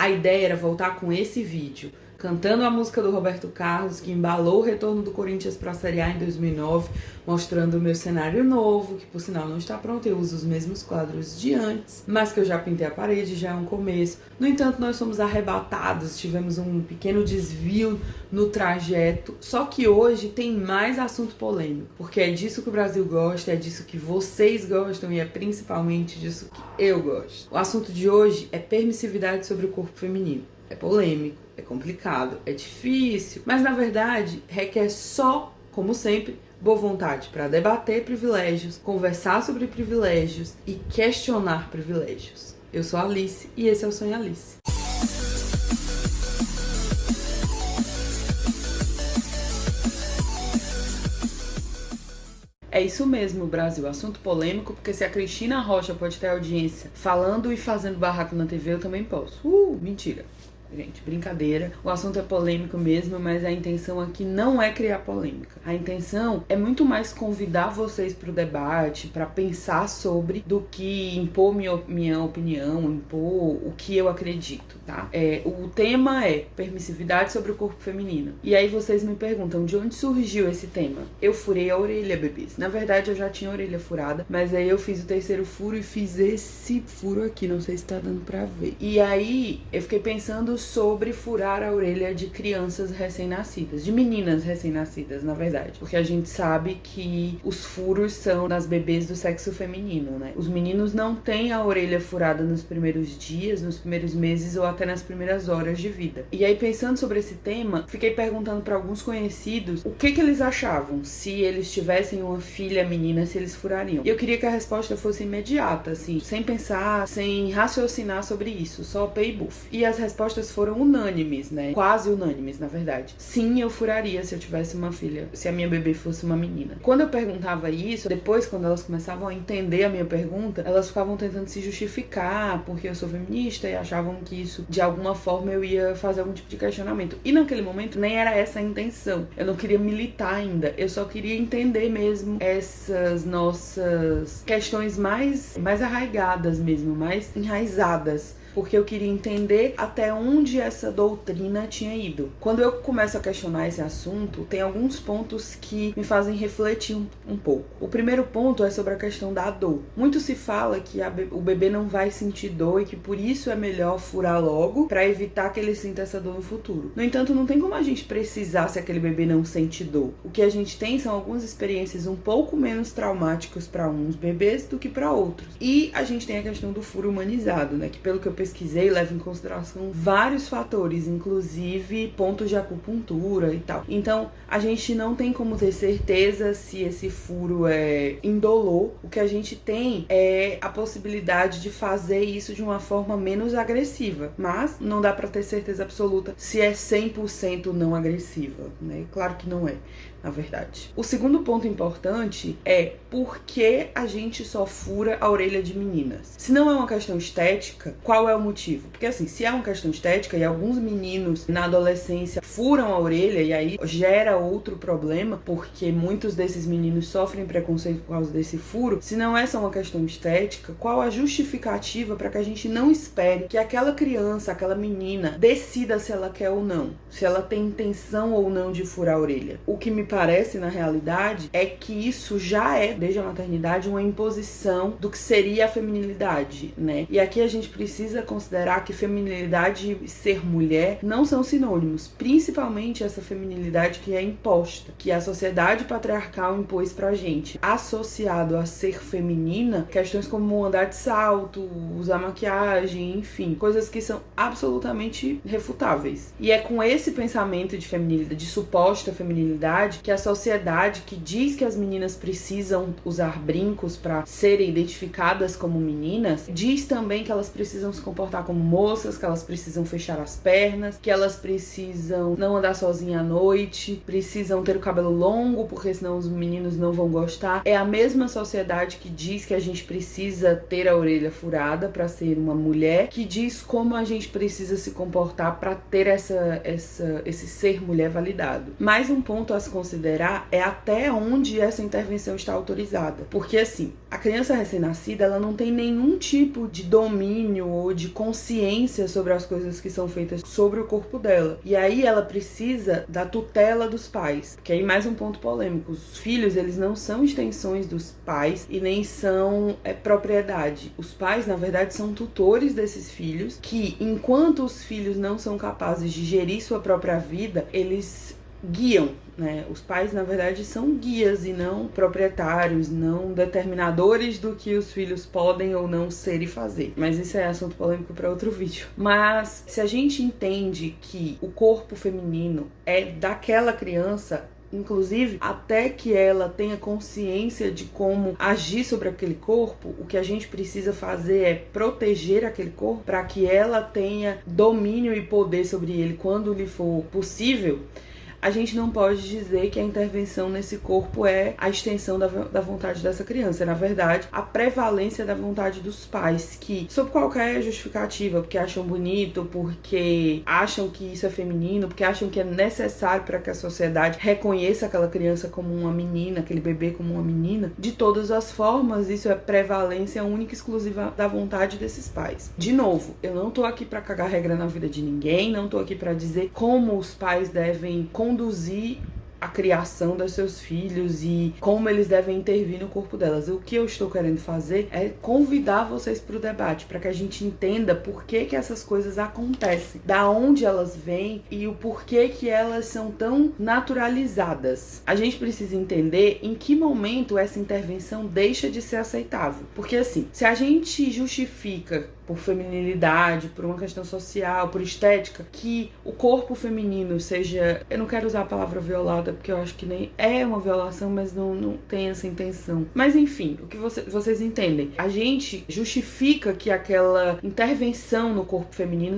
A ideia era voltar com esse vídeo, cantando a música do Roberto Carlos, que embalou o retorno do Corinthians para a Série A em 2009, mostrando o meu cenário novo, que por sinal não está pronto, eu uso os mesmos quadros de antes, mas que eu já pintei a parede, já é um começo. No entanto, nós fomos arrebatados, tivemos um pequeno desvio no trajeto, só que hoje tem mais assunto polêmico, porque é disso que o Brasil gosta, é disso que vocês gostam e é principalmente disso que eu gosto. O assunto de hoje é permissividade sobre o corpo feminino. É polêmico, é complicado, é difícil, mas na verdade requer só, como sempre, boa vontade para debater privilégios, conversar sobre privilégios e questionar privilégios. Eu sou a Alice e esse é o Sonho Alice. É isso mesmo, Brasil, assunto polêmico, porque se a Cristina Rocha pode ter audiência falando e fazendo barraco na TV, eu também posso. Mentira. Gente, brincadeira. O assunto é polêmico mesmo, mas a intenção aqui não é criar polêmica. A intenção é muito mais convidar vocês para o debate, para pensar sobre, do que impor minha opinião, impor o que eu acredito, tá? O tema é permissividade sobre o corpo feminino. E aí vocês me perguntam, de onde surgiu esse tema? Eu furei a orelha, bebês. Na verdade, eu já tinha a orelha furada, mas aí eu fiz o terceiro furo e fiz esse furo aqui, não sei se tá dando pra ver. E aí, eu fiquei pensando sobre furar a orelha de crianças recém-nascidas, de meninas recém-nascidas, na verdade, porque a gente sabe que os furos são nas bebês do sexo feminino, né? Os meninos não têm a orelha furada nos primeiros dias, nos primeiros meses ou até nas primeiras horas de vida. E aí, pensando sobre esse tema, fiquei perguntando para alguns conhecidos o que eles achavam, se eles tivessem uma filha menina, se eles furariam. E eu queria que a resposta fosse imediata, assim, sem pensar, sem raciocinar sobre isso, só pay buff. E as respostas foram unânimes, né? Quase unânimes, na verdade. Sim, eu furaria se eu tivesse uma filha, se a minha bebê fosse uma menina. Quando eu perguntava isso, depois, quando elas começavam a entender a minha pergunta, elas ficavam tentando se justificar porque eu sou feminista e achavam que isso, de alguma forma, eu ia fazer algum tipo de questionamento. E naquele momento, nem era essa a intenção. Eu não queria militar ainda. Eu só queria entender mesmo essas nossas questões mais arraigadas mesmo, mais enraizadas, porque eu queria entender até onde essa doutrina tinha ido. Quando eu começo a questionar esse assunto, tem alguns pontos que me fazem refletir um pouco. O primeiro ponto é sobre a questão da dor. Muito se fala que o bebê não vai sentir dor e que por isso é melhor furar logo para evitar que ele sinta essa dor no futuro. No entanto, não tem como a gente precisar se aquele bebê não sente dor. O que a gente tem são algumas experiências um pouco menos traumáticas para uns bebês do que para outros. E a gente tem a questão do furo humanizado, né? Que pelo que eu pesquisei, leva em consideração vários fatores, inclusive pontos de acupuntura e tal. Então, a gente não tem como ter certeza se esse furo é indolor. O que a gente tem é a possibilidade de fazer isso de uma forma menos agressiva, mas não dá pra ter certeza absoluta se é 100% não agressiva, né? Claro que não é, na verdade. O segundo ponto importante é por que a gente só fura a orelha de meninas. Se não é uma questão estética, qual é o motivo? Porque assim, se é uma questão estética e alguns meninos na adolescência furam a orelha e aí gera outro problema, porque muitos desses meninos sofrem preconceito por causa desse furo, se não é só uma questão estética, qual a justificativa para que a gente não espere que aquela criança, aquela menina, decida se ela quer ou não, se ela tem intenção ou não de furar a orelha? O que me parece, na realidade, é que isso já é, desde a maternidade, uma imposição do que seria a feminilidade, né? E aqui a gente precisa considerar que feminilidade e ser mulher não são sinônimos, principalmente essa feminilidade que é imposta, que a sociedade patriarcal impôs pra gente. Associado a ser feminina, questões como andar de salto, usar maquiagem, enfim, coisas que são absolutamente refutáveis. E é com esse pensamento de feminilidade, de suposta feminilidade, que a sociedade que diz que as meninas precisam usar brincos para serem identificadas como meninas, diz também que elas precisam se comportar como moças, que elas precisam fechar as pernas, que elas precisam não andar sozinha à noite, precisam ter o cabelo longo, porque senão os meninos não vão gostar. É a mesma sociedade que diz que a gente precisa ter a orelha furada para ser uma mulher, que diz como a gente precisa se comportar para ter esse ser mulher validado. Mais um ponto a se considerar considerar é até onde essa intervenção está autorizada. Porque assim, a criança recém-nascida, ela não tem nenhum tipo de domínio ou de consciência sobre as coisas que são feitas sobre o corpo dela. E aí ela precisa da tutela dos pais. Que aí mais um ponto polêmico. Os filhos, eles não são extensões dos pais e nem são propriedade. Os pais, na verdade, são tutores desses filhos que, enquanto os filhos não são capazes de gerir sua própria vida, eles guiam, né? Os pais, na verdade, são guias e não proprietários, não determinadores do que os filhos podem ou não ser e fazer. Mas isso é assunto polêmico para outro vídeo. Mas se a gente entende que o corpo feminino é daquela criança, inclusive até que ela tenha consciência de como agir sobre aquele corpo, o que a gente precisa fazer é proteger aquele corpo para que ela tenha domínio e poder sobre ele quando lhe for possível. A gente não pode dizer que a intervenção nesse corpo é a extensão da vontade dessa criança. Na verdade, a prevalência da vontade dos pais, que, sob qualquer justificativa, porque acham bonito, porque acham que isso é feminino, porque acham que é necessário para que a sociedade reconheça aquela criança como uma menina, aquele bebê como uma menina, de todas as formas, isso é prevalência única e exclusiva da vontade desses pais. De novo, eu não tô aqui para cagar regra na vida de ninguém, não tô aqui para dizer como os pais devem conduzir a criação dos seus filhos e como eles devem intervir no corpo delas. O que eu estou querendo fazer é convidar vocês para o debate, para que a gente entenda por que essas coisas acontecem, da onde elas vêm e o porquê que elas são tão naturalizadas. A gente precisa entender em que momento essa intervenção deixa de ser aceitável. Porque assim, se a gente justifica por feminilidade, por uma questão social, por estética, que o corpo feminino seja... Eu não quero usar a palavra violada, porque eu acho que nem é uma violação, mas não tem essa intenção. Mas enfim, o que vocês entendem. A gente justifica que aquela intervenção no corpo feminino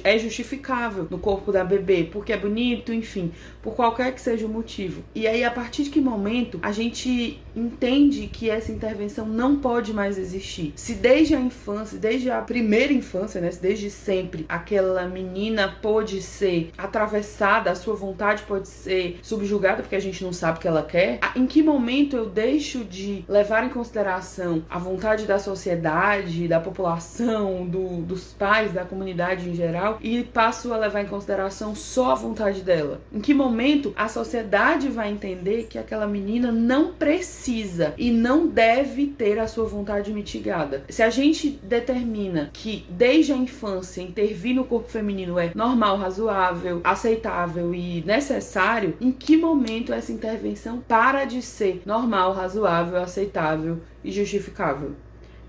é justificável no corpo da bebê, porque é bonito, enfim, por qualquer que seja o motivo. E aí, a partir de que momento a gente entende que essa intervenção não pode mais existir? Se desde a infância, desde a primeira infância, né, desde sempre, aquela menina pôde ser atravessada, a sua vontade pode ser subjugada porque a gente não sabe o que ela quer, em que momento eu deixo de levar em consideração a vontade da sociedade, da população, dos pais, da comunidade em geral, e passo a levar em consideração só a vontade dela? Em que momento a sociedade vai entender que aquela menina não precisa e não deve ter a sua vontade mitigada? Se a gente determina que desde a infância intervir no corpo feminino é normal, razoável, aceitável e necessário, em que momento essa intervenção para de ser normal, razoável, aceitável e justificável?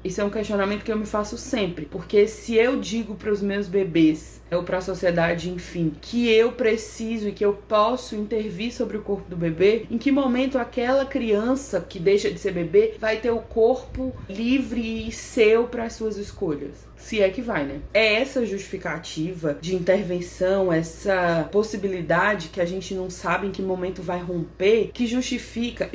Isso é um questionamento que eu me faço sempre, porque se eu digo para os meus bebês, ou para a sociedade, enfim, que eu preciso e que eu posso intervir sobre o corpo do bebê, em que momento aquela criança que deixa de ser bebê vai ter o corpo livre e seu para as suas escolhas? Se é que vai, né? É essa justificativa de intervenção, essa possibilidade que a gente não sabe em que momento vai romper, que justifica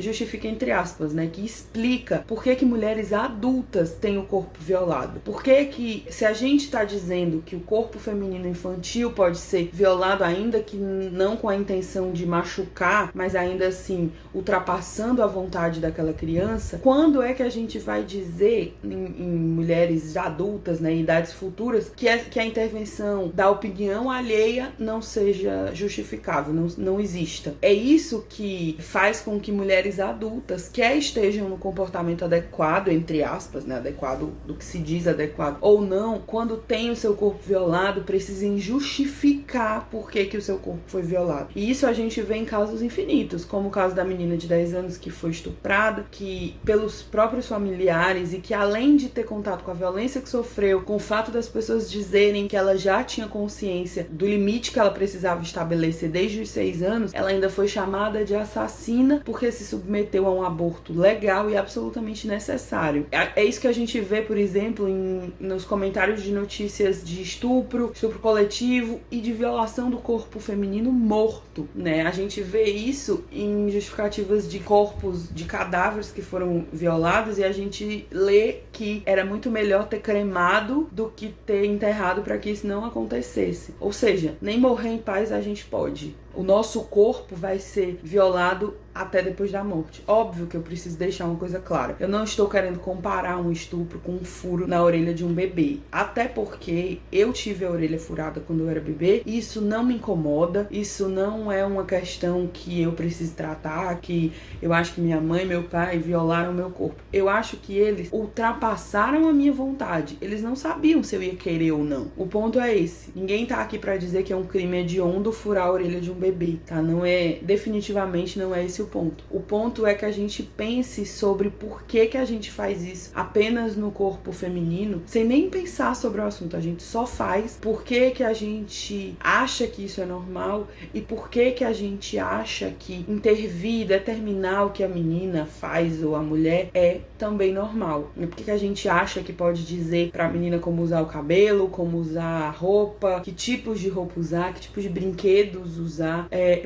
entre aspas, né? Que explica por que mulheres adultas têm o corpo violado. Por que se a gente tá dizendo que o corpo feminino infantil pode ser violado, ainda que não com a intenção de machucar, mas ainda assim ultrapassando a vontade daquela criança, quando é que a gente vai dizer em mulheres adultas, né? Idades futuras, que a intervenção da opinião alheia não seja justificável, não exista. É isso que faz com que mulheres adultas, quer estejam no comportamento adequado, entre aspas, né, adequado do que se diz adequado, ou não, quando tem o seu corpo violado, precisem justificar por que o seu corpo foi violado. E isso a gente vê em casos infinitos, como o caso da menina de 10 anos que foi estuprada, que pelos próprios familiares, e que além de ter contato com a violência que sofreu, com o fato das pessoas dizerem que ela já tinha consciência do limite que ela precisava estabelecer desde os 6 anos, ela ainda foi chamada de assassina porque se submeteu a um aborto legal e absolutamente necessário. É isso que a gente vê, por exemplo, nos comentários de notícias de estupro coletivo e de violação do corpo feminino morto, né? A gente vê isso em justificativas de corpos, de cadáveres que foram violados, e a gente lê que era muito melhor ter cremado medo do que ter enterrado para que isso não acontecesse. Ou seja, nem morrer em paz a gente pode. O nosso corpo vai ser violado até depois da morte. Óbvio que eu preciso deixar uma coisa clara. Eu não estou querendo comparar um estupro com um furo na orelha de um bebê. Até porque eu tive a orelha furada quando eu era bebê. E isso não me incomoda. Isso não é uma questão que eu preciso tratar. Que eu acho que minha mãe e meu pai violaram o meu corpo. Eu acho que eles ultrapassaram a minha vontade. Eles não sabiam se eu ia querer ou não. O ponto é esse. Ninguém tá aqui pra dizer que é um crime hediondo furar a orelha de um bebê, tá? Não é, definitivamente não é esse o ponto. O ponto é que a gente pense sobre por que a gente faz isso apenas no corpo feminino, sem nem pensar sobre o assunto. A gente só faz porque que a gente acha que isso é normal e por que a gente acha que intervir, determinar o que a menina faz ou a mulher é também normal. E por que a gente acha que pode dizer pra menina como usar o cabelo, como usar a roupa, que tipos de roupa usar, que tipos de brinquedos usar.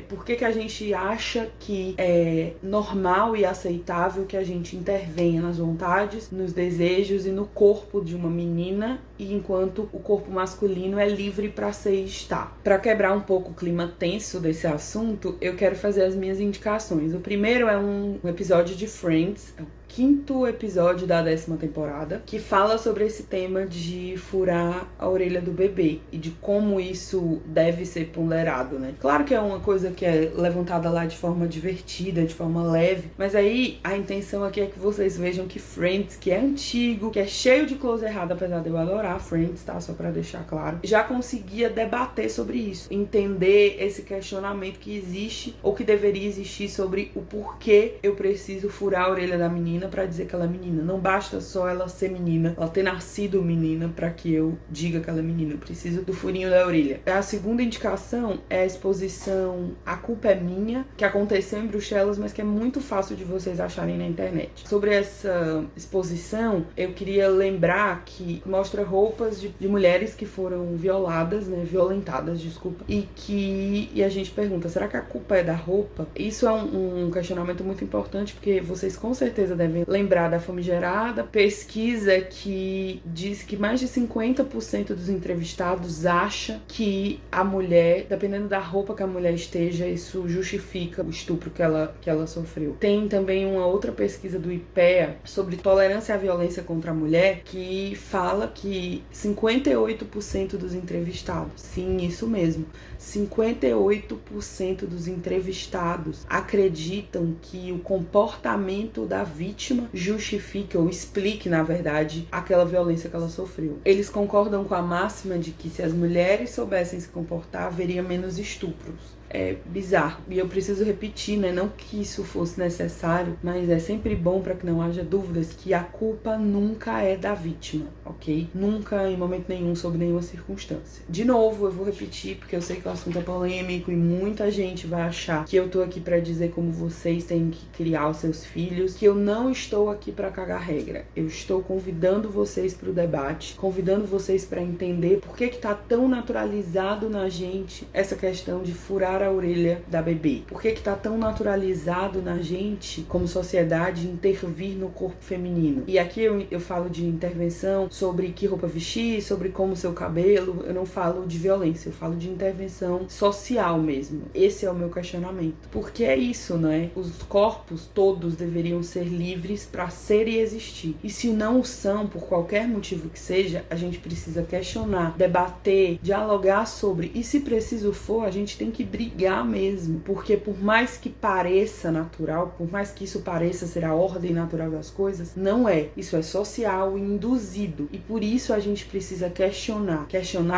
Por que a gente acha que é normal e aceitável que a gente intervenha nas vontades, nos desejos e no corpo de uma menina, e enquanto o corpo masculino é livre para ser e estar. Para quebrar um pouco o clima tenso desse assunto, eu quero fazer as minhas indicações. O primeiro é um episódio de Friends, quinto episódio da 10ª temporada, que fala sobre esse tema de furar a orelha do bebê e de como isso deve ser ponderado, né? Claro que é uma coisa que é levantada lá de forma divertida, de forma leve, mas aí a intenção aqui é que vocês vejam que Friends, que é antigo, que é cheio de close errado, apesar de eu adorar Friends, tá? Só pra deixar claro, já conseguia debater sobre isso, entender esse questionamento que existe ou que deveria existir sobre o porquê eu preciso furar a orelha da menina pra dizer que ela é menina. Não basta só ela ser menina, ela ter nascido menina pra que eu diga que ela é menina. Eu preciso do furinho da orelha. A segunda indicação é a exposição A Culpa é Minha, que aconteceu em Bruxelas, mas que é muito fácil de vocês acharem na internet. Sobre essa exposição, eu queria lembrar que mostra roupas de mulheres que foram violadas, né, violentadas, desculpa, e a gente pergunta, será que a culpa é da roupa? Isso é um questionamento muito importante, porque vocês com certeza devem lembrar da famigerada pesquisa que diz que mais de 50% dos entrevistados acha que a mulher, dependendo da roupa que a mulher esteja, isso justifica o estupro que ela sofreu. Tem também uma outra pesquisa do IPEA sobre tolerância à violência contra a mulher, que fala que 58% dos entrevistados, sim, isso mesmo, 58% dos entrevistados acreditam que o comportamento da vítima justifique ou explique, na verdade, aquela violência que ela sofreu. Eles concordam com a máxima de que se as mulheres soubessem se comportar, haveria menos estupros. É bizarro. E eu preciso repetir, né? Não que isso fosse necessário, mas é sempre bom para que não haja dúvidas que a culpa nunca é da vítima, ok? Nunca, em momento nenhum, sob nenhuma circunstância. De novo, eu vou repetir, porque eu sei que o assunto é polêmico e muita gente vai achar que eu tô aqui para dizer como vocês têm que criar os seus filhos, que eu não estou aqui para cagar regra. Eu estou convidando vocês para o debate, convidando vocês para entender por que tá tão naturalizado na gente essa questão de furar a orelha da bebê. Por que tá tão naturalizado na gente, como sociedade, intervir no corpo feminino? E aqui eu falo de intervenção sobre que roupa vestir, sobre como seu cabelo. Eu não falo de violência, eu falo de intervenção social mesmo. Esse é o meu questionamento. Porque é isso, né? Os corpos todos deveriam ser livres para ser e existir. E se não o são, por qualquer motivo que seja, a gente precisa questionar, debater, dialogar sobre. E se preciso for, a gente tem que brigar mesmo, porque por mais que pareça natural, por mais que isso pareça ser a ordem natural das coisas, não é. Isso é social e induzido, e por isso a gente precisa questionar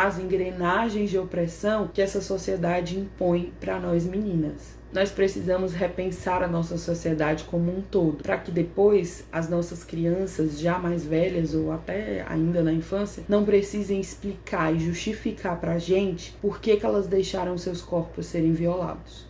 as engrenagens de opressão que essa sociedade impõe para nós meninas. Nós precisamos repensar a nossa sociedade como um todo, para que depois as nossas crianças, já mais velhas ou até ainda na infância, não precisem explicar e justificar pra gente por que elas deixaram seus corpos serem violados.